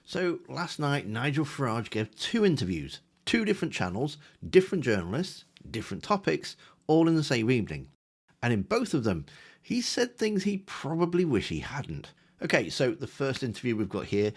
So last night, Nigel Farage gave 2 interviews, 2 different channels, different journalists, different topics, all in the same evening. And in both of them, he said things he probably wish he hadn't. Okay, so the first interview we've got here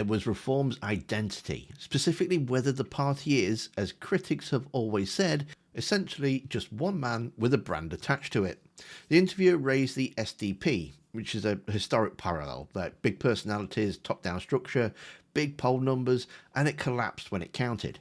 was Reform's identity, specifically whether the party is, as critics have always said, essentially just one man with a brand attached to it. The interviewer raised the SDP, which is a historic parallel, like big personalities, top-down structure, big poll numbers, and it collapsed when it counted.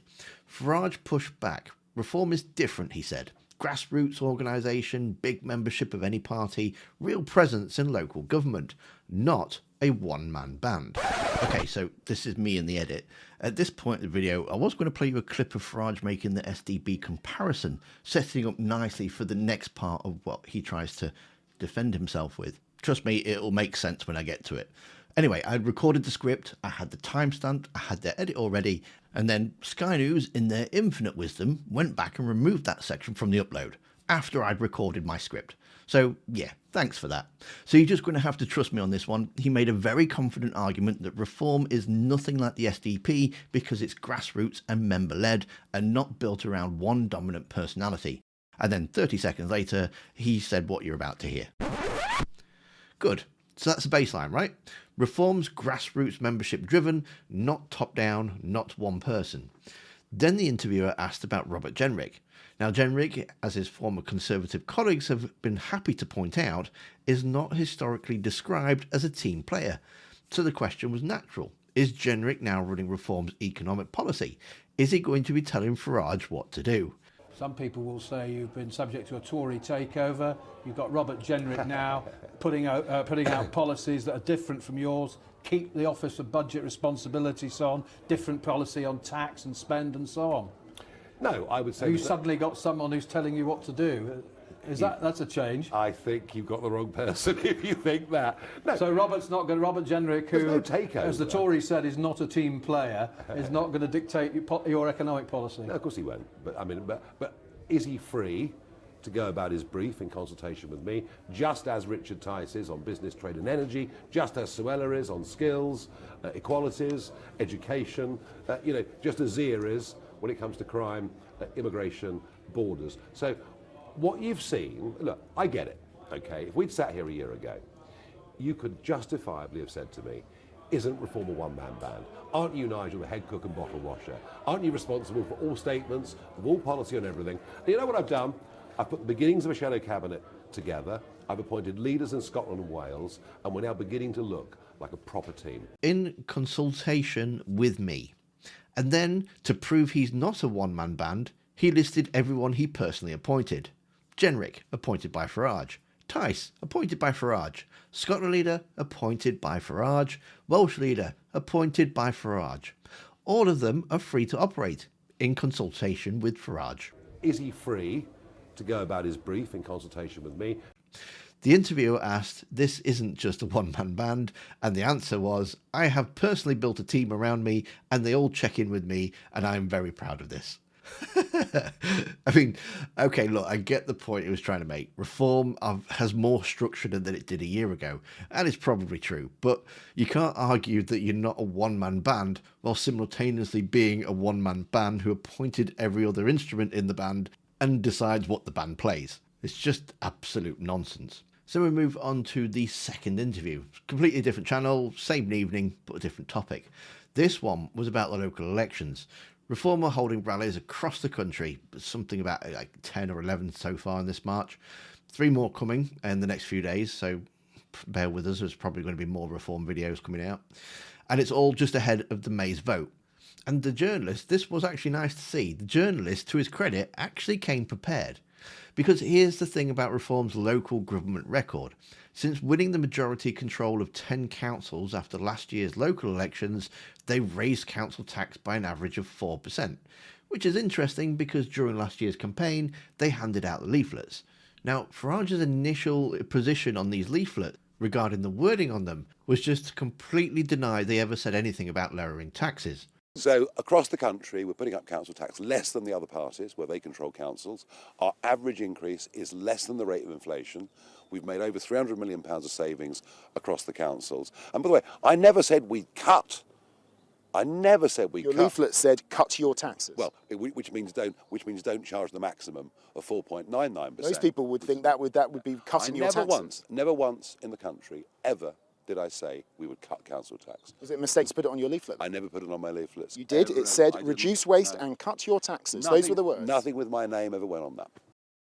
Farage pushed back. Reform is different, he said. Grassroots organisation, big membership of any party, real presence in local government, not a one-man band. Okay, so this is me in the edit. At this point in the video, I was going to play you a clip of Farage making the SDB comparison, setting up nicely for the next part of what he tries to defend himself with. Trust me, it'll make sense when I get to it. Anyway, I'd recorded the script, I had the timestamp, I had the edit already, and then Sky News, in their infinite wisdom, went back and removed that section from the upload after I'd recorded my script. So yeah, thanks for that. So you're just going to have to trust me on this one. He made a very confident argument that Reform is nothing like the SDP because it's grassroots and member-led and not built around one dominant personality. And then 30 seconds later, he said what you're about to hear. Good. So that's the baseline, right? Reform's grassroots membership driven, not top down, not one person. Then the interviewer asked about Robert Jenrick. Now Jenrick, as his former Conservative colleagues have been happy to point out, is not historically described as a team player. So the question was natural. Is Jenrick now running Reform's economic policy? Is he going to be telling Farage what to do? Some people will say you've been subject to a Tory takeover. You've got Robert Jenrick now putting out policies that are different from yours. Keep the Office of Budget Responsibility on, different policy on tax and spend and so on. No, I would say... Have you suddenly got someone who's telling you what to do? That's a change? I think you've got the wrong person if you think that. No. So Robert Jenrick, who, no takeover, as the Tories said, is not a team player, is not going to dictate your economic policy? No, of course he won't. But is he free to go about his brief in consultation with me, just as Richard Tice is on business, trade and energy, just as Suella is on skills, equalities, education, just as Zia is when it comes to crime, immigration, borders. So what you've seen, look, I get it, okay? If we'd sat here a year ago, you could justifiably have said to me, isn't Reform a one-man band? Aren't you, Nigel, the head cook and bottle washer? Aren't you responsible for all statements, of all policy on everything? And you know what I've done? I've put the beginnings of a shadow cabinet together. I've appointed leaders in Scotland and Wales, and we're now beginning to look like a proper team. In consultation with me. And then, to prove he's not a one-man band, he listed everyone he personally appointed. Jenrick, appointed by Farage. Tice, appointed by Farage. Scotland leader, appointed by Farage. Welsh leader, appointed by Farage. All of them are free to operate, in consultation with Farage. Is he free to go about his brief in consultation with me? The interviewer asked, this isn't just a one-man band, and the answer was, I have personally built a team around me, and they all check in with me, and I'm very proud of this. I mean, okay, look, I get the point he was trying to make. Reform has more structure than it did a year ago, and it's probably true, but you can't argue that you're not a one-man band while simultaneously being a one-man band who appointed every other instrument in the band and decides what the band plays. It's just absolute nonsense. So we move on to the second interview. Completely different channel, same evening, but a different topic. This one was about the local elections. Reform are holding rallies across the country, something about like 10 or 11 so far in this March. 3 more coming in the next few days, so bear with us, there's probably going to be more Reform videos coming out. And it's all just ahead of the May's vote. And the journalist, this was actually nice to see, the journalist, to his credit, actually came prepared. Because here's the thing about Reform's local government record. Since winning the majority control of 10 councils after last year's local elections, they raised council tax by an average of 4%, which is interesting because during last year's campaign, they handed out the leaflets. Now, Farage's initial position on these leaflets regarding the wording on them was just to completely deny they ever said anything about lowering taxes. So across the country, we're putting up council tax less than the other parties where they control councils. Our average increase is less than the rate of inflation. We've made over £300 million of savings across the councils. And by the way, I never said we cut I never said we Your cut. leaflet said cut your taxes. Well, which means don't charge the maximum of 4.99%. Most people would think that would be cutting your taxes. Never once in the country ever did I say we would cut council tax. Was it a mistake to put it on your leaflet? I never put it on my leaflets. You did. Ever, It said I didn't. reduce waste and cut your taxes. Those were the words. Nothing with my name ever went on that.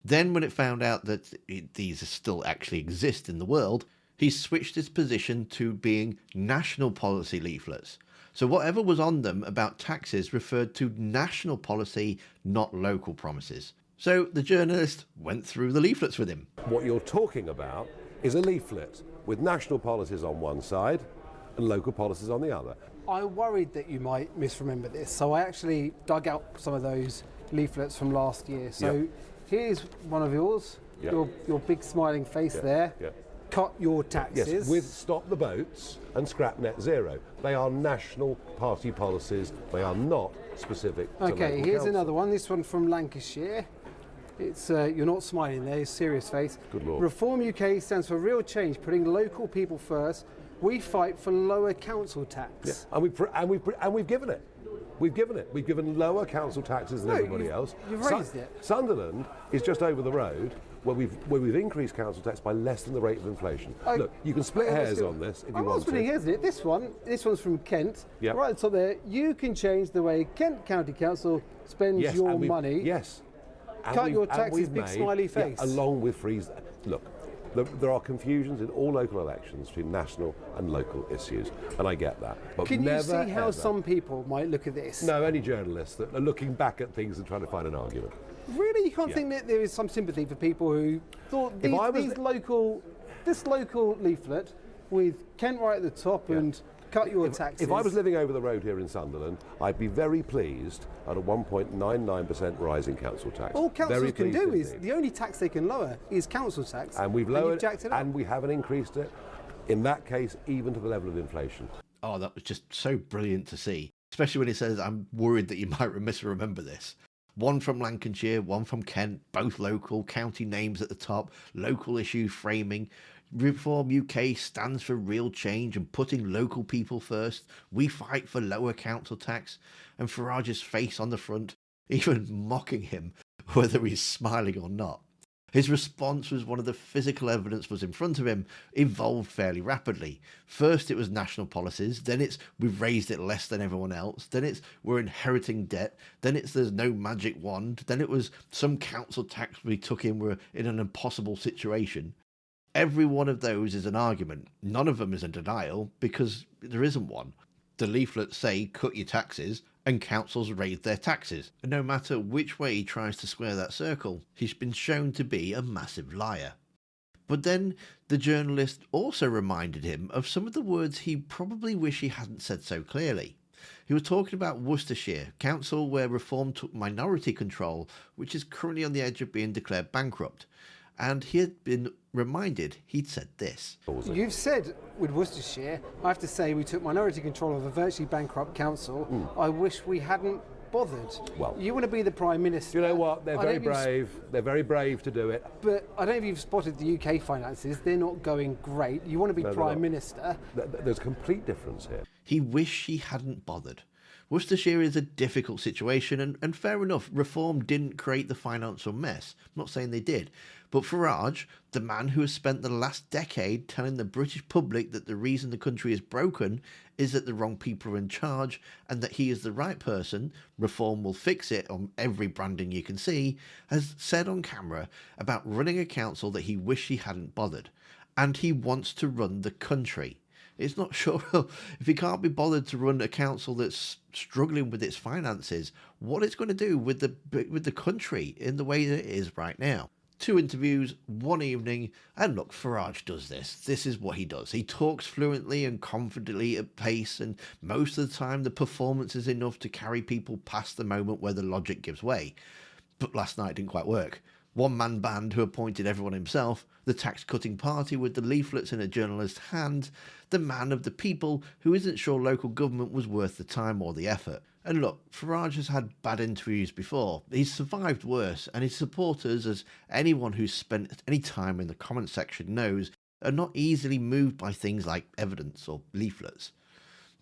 Then, when it found out that these still actually exist in the world, he switched his position to being national policy leaflets. So whatever was on them about taxes referred to national policy, not local promises. So the journalist went through the leaflets with him. What you're talking about is a leaflet with national policies on one side and local policies on the other. I worried that you might misremember this, so I actually dug out some of those leaflets from last year. So here's one of yours, your big smiling face there. Cut your taxes. Yes, with stop the boats and scrap net zero. They are national party policies. They are not specific to local Okay, here's council. another one. This one from Lancashire. It's you're not smiling there, serious face. Good Lord. Reform UK stands for real change, putting local people first. We fight for lower council tax. Yeah. And we've given it. We've given it. We've given lower council taxes than everybody else. You've raised it. Sunderland is just over the road, where we've increased council tax by less than the rate of inflation. Look, you can split hairs on this if you I'm not want splitting to. hairs on it. This one's from Kent. Yep. Right at the top there. You can change the way Kent County Council spends Yes, your and money. Yes. And Cut we've- your and taxes, we've big smiley face. along with freeze. Look, there are confusions in all local elections between national and local issues, and I get that. But Can you never, see how ever- some people might look at this? No, any journalists that are looking back at things and trying to find an argument. Really, you can't think that there is some sympathy for people who thought If I was this local leaflet with Kent right at the top and cut your taxes. If I was living over the road here in Sunderland, I'd be very pleased at a 1.99% rise in council tax. all councils Very can pleased do is indeed. the only tax they can lower is council tax, And we've you've lowered jacked it up. and we haven't increased it. In that case, even to the level of inflation. Oh, that was just so brilliant to see. Especially when he says, I'm worried that you might misremember this. One from Lancashire, one from Kent, both local, county names at the top, local issue framing. Reform UK stands for real change and putting local people first. We fight for lower council tax. And Farage's face on the front, even mocking him, whether he's smiling or not. His response was one of the physical evidence was in front of him evolved fairly rapidly. First it was national policies, then it's we've raised it less than everyone else, then it's we're inheriting debt, then it's there's no magic wand, then it was some council tax we took in were in an impossible situation. Every one of those is an argument. None of them is a denial because there isn't one. The leaflets say cut your taxes and councils raise their taxes. And no matter which way he tries to square that circle, he's been shown to be a massive liar. But then the journalist also reminded him of some of the words he probably wish he hadn't said so clearly. He was talking about Worcestershire, council where Reform took minority control, which is currently on the edge of being declared bankrupt. And he had been reminded he'd said this. You've said with Worcestershire, I have to say we took minority control of a virtually bankrupt council. I wish we hadn't bothered. Well, you want to be the Prime Minister. You know what? They're I very don't know if you've brave. They're very brave to do it. But I don't know if you've spotted the UK finances. They're not going great. You want to be they're Prime not. Minister. There's a complete difference here. He wished he hadn't bothered. Worcestershire is a difficult situation, and fair enough, Reform didn't create the financial mess. I'm not saying they did. But Farage, the man who has spent the last decade telling the British public that the reason the country is broken is that the wrong people are in charge and that he is the right person, Reform will fix it on every branding you can see, has said on camera about running a council that he wished he hadn't bothered. And he wants to run the country. It's not sure if he can't be bothered to run a council that's struggling with its finances, what it's going to do with the country in the way that it is right now. 2 interviews, 1 evening, and look, Farage does this. This is what he does. He talks fluently and confidently at pace, and most of the time the performance is enough to carry people past the moment where the logic gives way. But last night didn't quite work. One-man band who appointed everyone himself, the tax-cutting party with the leaflets in a journalist's hand, the man of the people who isn't sure local government was worth the time or the effort. And look, Farage has had bad interviews before. He's survived worse, and his supporters, as anyone who's spent any time in the comments section knows, are not easily moved by things like evidence or leaflets.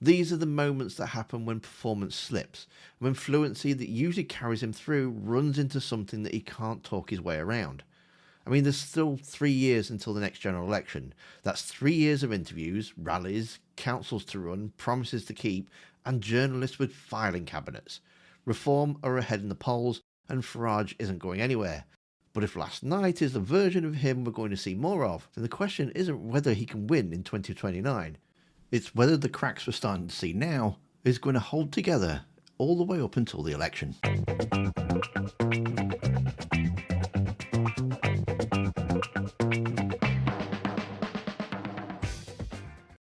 These are the moments that happen when performance slips, when fluency that usually carries him through runs into something that he can't talk his way around. I mean, there's still 3 years until the next general election. That's 3 years of interviews, rallies, councils to run, promises to keep, and journalists with filing cabinets. Reform are ahead in the polls, and Farage isn't going anywhere. But if last night is the version of him we're going to see more of, then the question isn't whether he can win in 2029. It's whether the cracks we're starting to see now is going to hold together all the way up until the election.